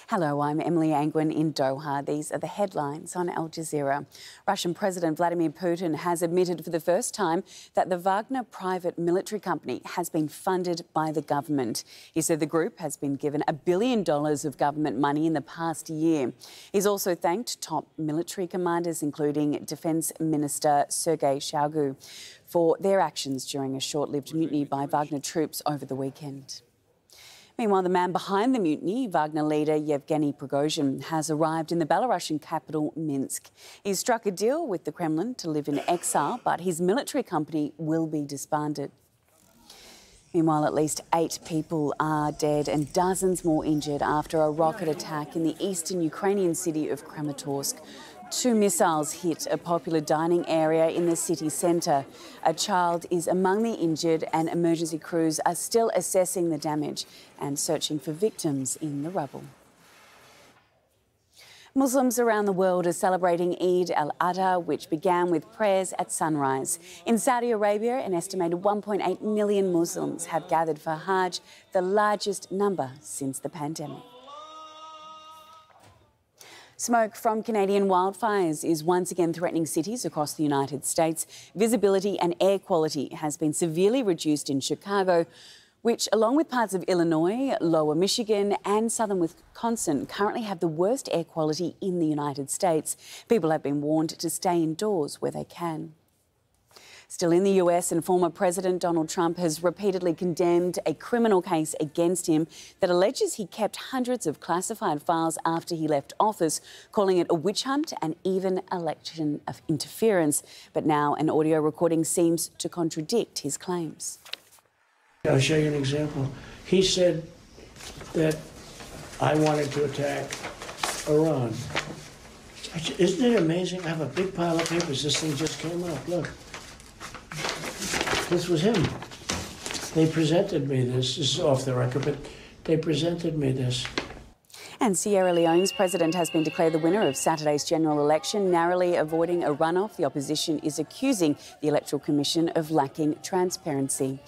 Hello, I'm Emily Angwin in Doha. These are the headlines on Al Jazeera. Russian President Vladimir Putin has admitted for the first time that the Wagner private military company has been funded by the government. He said the group has been given $1 billion of government money in the past year. He's also thanked top military commanders, including Defence Minister Sergei Shoigu, for their actions during a short-lived mutiny by Wagner troops over the weekend. Meanwhile, the man behind the mutiny, Wagner leader Yevgeny Prigozhin, has arrived in the Belarusian capital, Minsk. He's struck a deal with the Kremlin to live in exile, but his military company will be disbanded. Meanwhile, at least 8 people are dead and dozens more injured after a rocket attack in the eastern Ukrainian city of Kramatorsk. 2 missiles hit a popular dining area in the city centre. A child is among the injured and emergency crews are still assessing the damage and searching for victims in the rubble. Muslims around the world are celebrating Eid al-Adha, which began with prayers at sunrise. In Saudi Arabia, an estimated 1.8 million Muslims have gathered for Hajj, the largest number since the pandemic. Smoke from Canadian wildfires is once again threatening cities across the United States. Visibility and air quality has been severely reduced in Chicago, which, along with parts of Illinois, lower Michigan and southern Wisconsin, currently have the worst air quality in the United States. People have been warned to stay indoors where they can. Still in the US, and former President Donald Trump has repeatedly condemned a criminal case against him that alleges he kept hundreds of classified files after he left office, calling it a witch hunt and even election of interference. But now an audio recording seems to contradict his claims. I'll show you an example. He said that I wanted to attack Iran. Isn't it amazing? I have a big pile of papers. This thing just came up. Look. This was him. They presented me this. This is off the record, but they presented me this. And Sierra Leone's president has been declared the winner of Saturday's general election, narrowly avoiding a runoff. The opposition is accusing the Electoral Commission of lacking transparency.